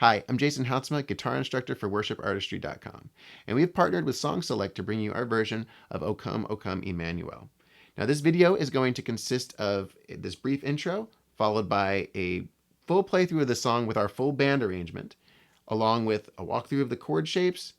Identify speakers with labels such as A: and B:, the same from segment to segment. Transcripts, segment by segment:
A: Hi, I'm Jason Houtsma, guitar instructor for WorshipArtistry.com, and we've partnered with Song Select to bring you our version of O Come, O Come, Emmanuel. Now, this video is going to consist of this brief intro, followed by a full playthrough of the song with our full band arrangement, along with a walkthrough of the chord shapes,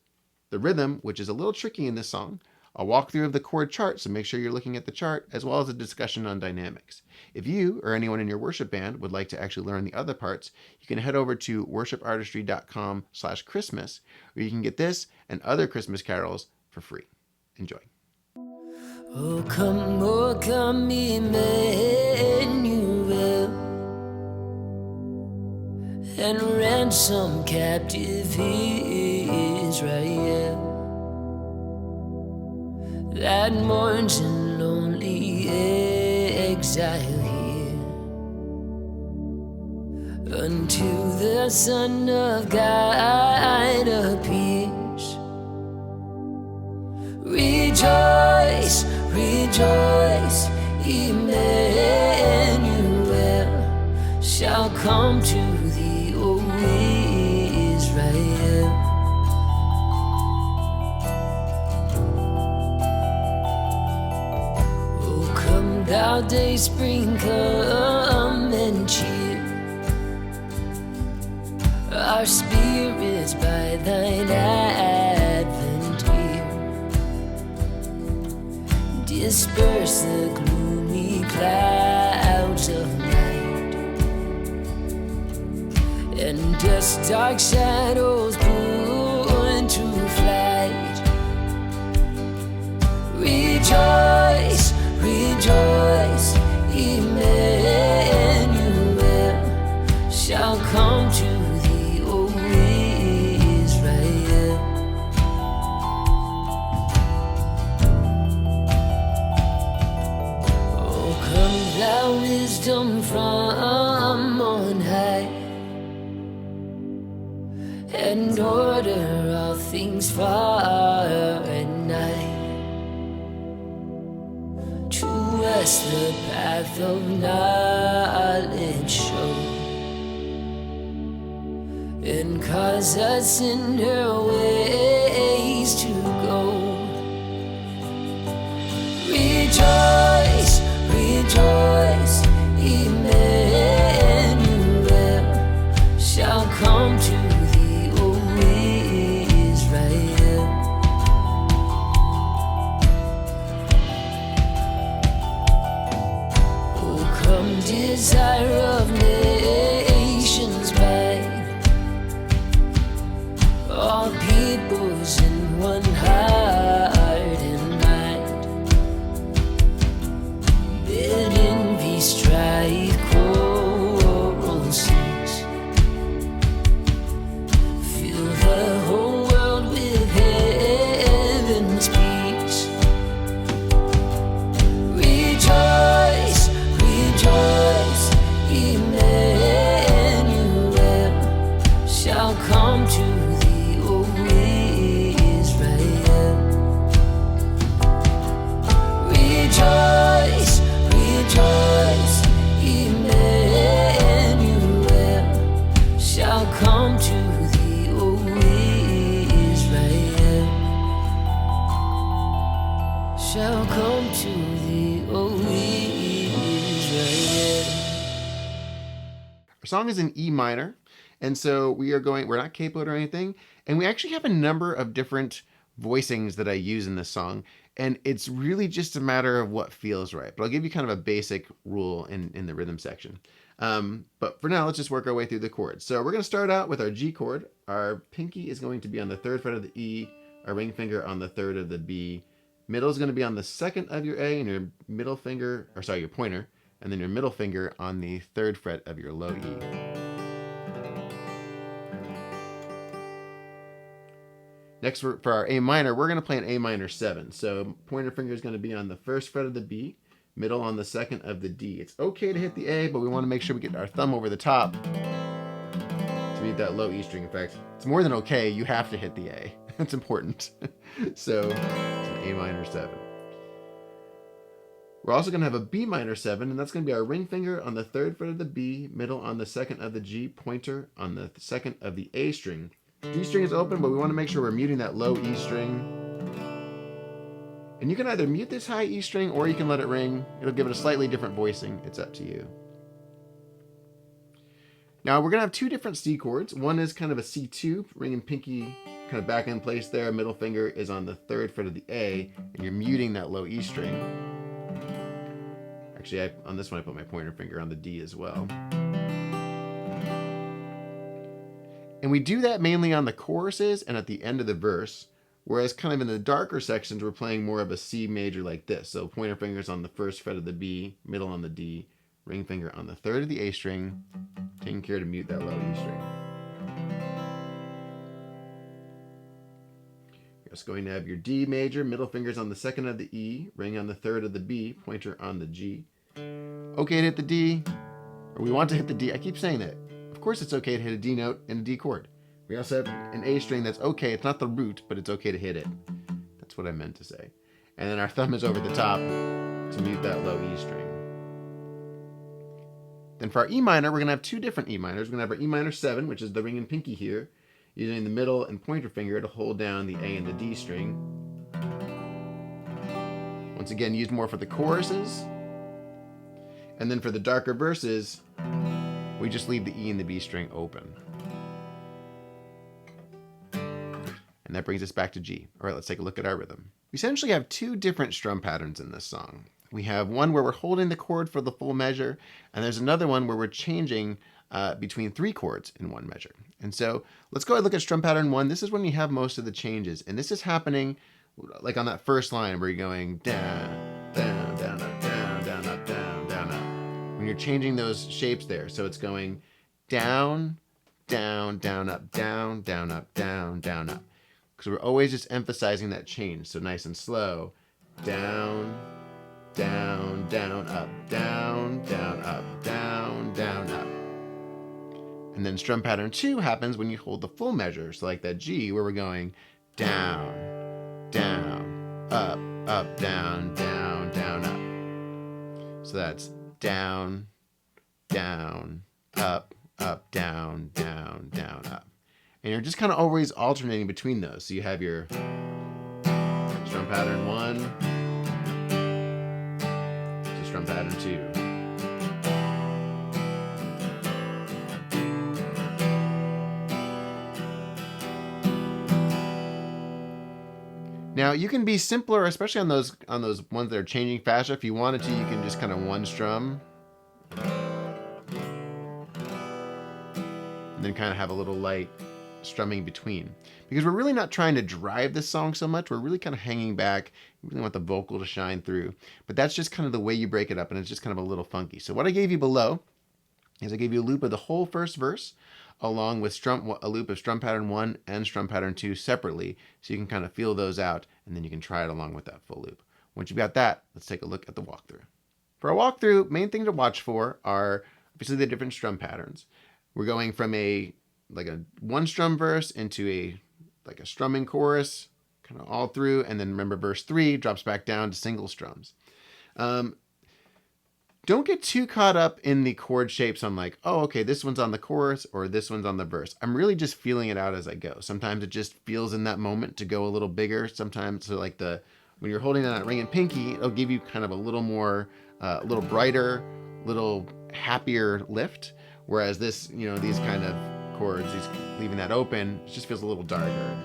A: the rhythm, which is a little tricky in this song, a walkthrough of the chord chart, so make sure you're looking at the chart, as well as a discussion on dynamics. If you or anyone in your worship band would like to actually learn the other parts, you can head over to worshipartistry.com/Christmas, where you can get this and other Christmas carols for free. Enjoy.
B: Oh come, Emmanuel, and ransom captive Israel that mourns in lonely exile here, until the Son of God appears. Rejoice, rejoice, Emmanuel shall come to thee, O Israel. Thou day spring, come and cheer our spirits by thine advent here. Disperse the gloomy clouds of night, and dust dark shadows put to flight. Rejoice, rejoice, Emmanuel shall come to thee, O Israel. Oh, come thou wisdom from on high, and order all things far and nigh. Us the path of knowledge show, and cause us in her ways to go. Rejoice, rejoice, Emmanuel shall come to thee, O Israel. Desire of nations mine, all peoples in one heart and mind. Bid envy, strife, quarrel cease. Fill the whole world with heaven's peace. Rejoice, rejoice, Emmanuel shall come to thee, O Israel. Rejoice, rejoice, Emmanuel shall come to thee, O Israel. Shall come to thee, O Israel.
A: Our song is in E minor, and so we're not capoed or anything, and we actually have a number of different voicings that I use in this song, and it's really just a matter of what feels right. But I'll give you kind of a basic rule in the rhythm section. But for now, let's just work our way through the chords. So we're going to start out with our G chord. Our pinky is going to be on the 3rd fret of the E, our ring finger on the 3rd of the B. Middle is going to be on the 2nd of your A, and your your pointer, and then your middle finger on the 3rd fret of your low E. Next, for our A minor, we're going to play an A minor 7. So pointer finger is going to be on the 1st fret of the B, middle on the 2nd of the D. It's okay to hit the A, but we want to make sure we get our thumb over the top to meet that low E string. In fact, it's more than okay. You have to hit the A. That's important. So it's an A minor 7. We're also going to have a B minor 7, and that's going to be our ring finger on the 3rd fret of the B, middle on the 2nd of the G, pointer on the 2nd of the A string. D string is open, but we want to make sure we're muting that low E string. And you can either mute this high E string or you can let it ring. It'll give it a slightly different voicing. It's up to you. Now we're going to have 2 different C chords. One is kind of a C2, ring and pinky kind of back in place there. Middle finger is on the 3rd fret of the A, and you're muting that low E string. Actually, on this one I put my pointer finger on the D as well. And we do that mainly on the choruses and at the end of the verse, whereas kind of in the darker sections, we're playing more of a C major like this. So pointer fingers on the 1st fret of the B, middle on the D, ring finger on the 3rd of the A string, taking care to mute that low E string. You're just going to have your D major, middle fingers on the 2nd of the E, ring on the 3rd of the B, pointer on the G. Okay to hit the D, or we want to hit the D. I keep saying that. Of course it's okay to hit a D note and a D chord. We also have an A string that's okay. It's not the root, but it's okay to hit it. That's what I meant to say. And then our thumb is over the top to mute that low E string. Then for our E minor, we're going to have 2 different E minors. We're going to have our E minor 7, which is the ring and pinky here, using the middle and pointer finger to hold down the A and the D string. Once again, used more for the choruses. And then for the darker verses, we just leave the E and the B string open. And that brings us back to G. All right, let's take a look at our rhythm. We essentially have 2 different strum patterns in this song. We have one where we're holding the chord for the full measure, and there's another one where we're changing between 3 chords in one measure. And so let's go ahead and look at strum pattern 1. This is when you have most of the changes, and this is happening like on that first line where you're going down, down, down, up, down, down, up, down, down, up. When you're changing those shapes there, so it's going down, down, down, up, down, down, up, down, down, up. Because we're always just emphasizing that change, so nice and slow. Down, down, down, up, down, down, up, down, down, up. And then strum pattern 2 happens when you hold the full measure, so like that G where we're going down, down, up, up, down, down, down, up. So that's down, down, up, up, down, down, down, up. And you're just kind of always alternating between those. So you have your strum pattern 1 to strum pattern 2. Now you can be simpler, especially on those ones that are changing faster. If you wanted to, you can just kind of one strum and then kind of have a little light strumming between, because we're really not trying to drive this song so much. We're really kind of hanging back. We really want the vocal to shine through, but that's just kind of the way you break it up, and it's just kind of a little funky. So what I gave you below is I gave you a loop of the whole first verse along with a loop of strum pattern 1 and strum pattern 2 separately, so you can kind of feel those out, and then you can try it along with that full loop. Once you've got that, let's take a look at the walkthrough. For a walkthrough, main thing to watch for are obviously the different strum patterns. We're going from a 1 strum verse into a strumming chorus, kind of all through, and then remember verse 3 drops back down to single strums. Don't get too caught up in the chord shapes on like, oh, okay, this one's on the chorus or this one's on the verse. I'm really just feeling it out as I go. Sometimes it just feels in that moment to go a little bigger. Sometimes, so like when you're holding on that ring and pinky, it'll give you kind of a little more, a little brighter, little happier lift. Whereas this, these kind of chords, leaving that open, it just feels a little darker,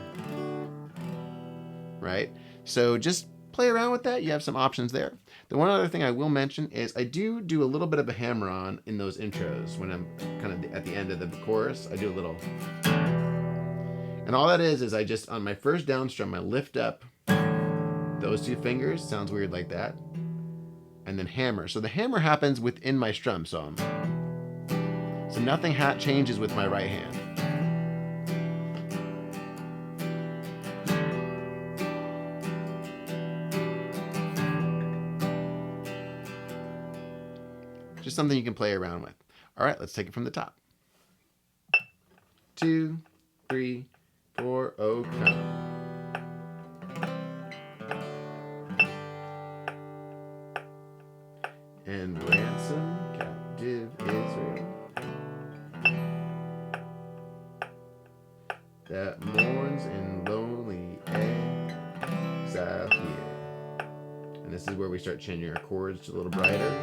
A: right? So just play around with that. You have some options there. The one other thing I will mention is I do a little bit of a hammer-on in those intros when I'm kind of at the end of the chorus. I do a little, and all that is I just, on my first down strum, I lift up those 2 fingers. Sounds weird like that, and then hammer. So the hammer happens within my strum, so nothing changes with my right hand. Just something you can play around with. All right, let's take it from the top. 2, 3, 4, oh come. and ransom captive Israel that mourns in lonely exile here. And this is where we start changing our chords to a little brighter.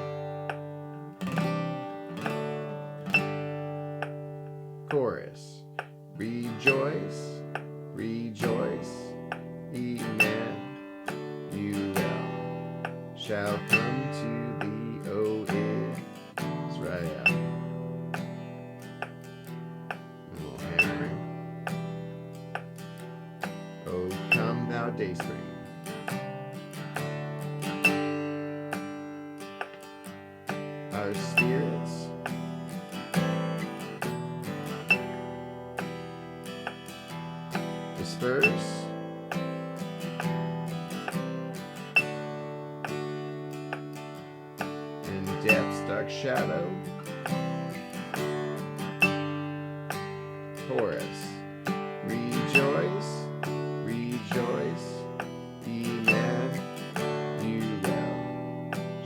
A: Chorus. Rejoice, rejoice, Emmanuel shall come to thee, O Israel. A little hammering. O come thou dayspring. Our spirits disperse. In death's dark shadow. Chorus. Rejoice, rejoice, Emmanuel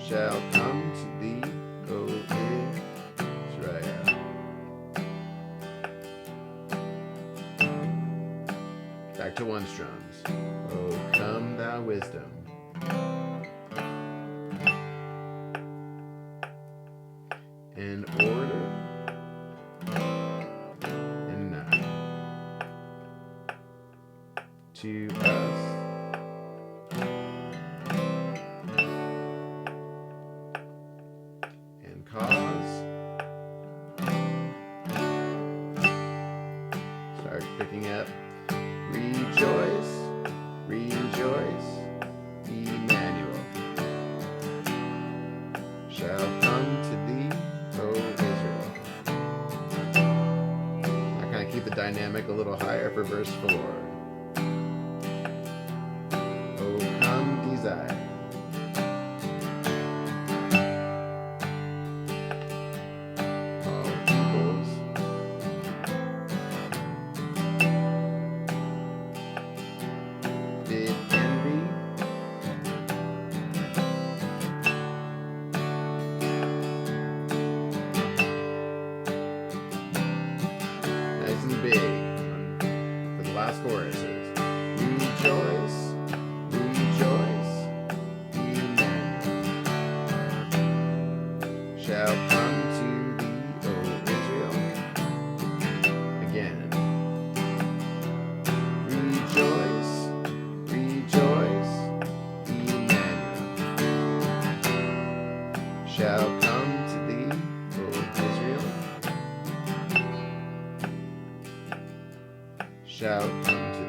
A: shall come to thee, O Israel. Back to one strums. O come thou wisdom. In order and nigh to us and cause. Start picking up. Rejoice, rejoice, Emmanuel shall come to thee, O Israel. I kind of keep the dynamic a little higher for verse 4. O come desire. All peoples did envy. Nice and big for the last choruses. Rejoice, rejoice, Emmanuel shall come to thee, O Israel. Again. Rejoice, rejoice, Emmanuel shall come to thee, O Israel. Shall come to thee.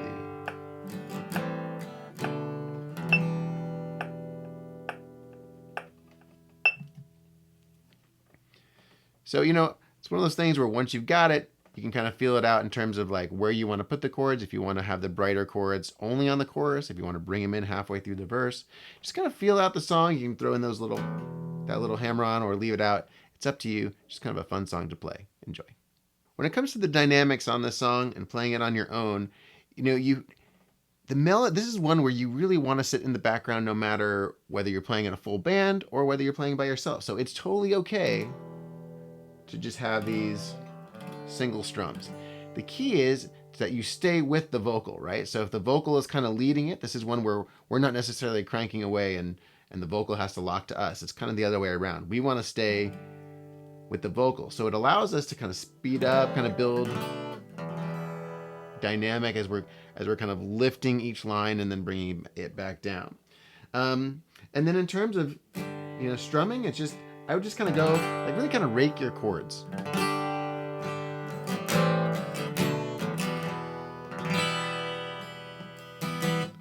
A: So, it's one of those things where once you've got it, you can kind of feel it out in terms of like where you want to put the chords. If you want to have the brighter chords only on the chorus, if you want to bring them in halfway through the verse, just kind of feel out the song. You can throw in that little hammer on or leave it out. It's up to you. Just kind of a fun song to play. Enjoy. When it comes to the dynamics on this song and playing it on your own, this is one where you really want to sit in the background no matter whether you're playing in a full band or whether you're playing by yourself. So it's totally okay to just have these single strums. The key is that you stay with the vocal, right? So if the vocal is kind of leading it, this is one where we're not necessarily cranking away and the vocal has to lock to us. It's kind of the other way around. We want to stay with the vocal. So it allows us to kind of speed up, kind of build dynamic as we're kind of lifting each line and then bringing it back down. And then in terms of strumming, I would just kind of go like really kind of rake your chords.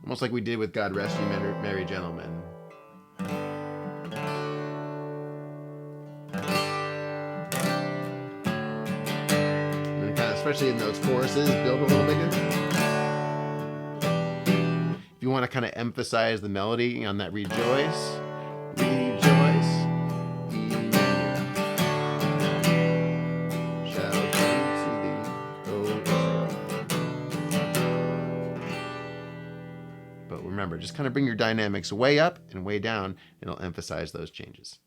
A: Almost like we did with God Rest You Merry Gentlemen. And then kind of, especially in those choruses, build a little bigger. If you want to kind of emphasize the melody on that rejoice, rejoice, Emmanuel shall come to thee, O Israel. But remember, just kind of bring your dynamics way up and way down, and it'll emphasize those changes.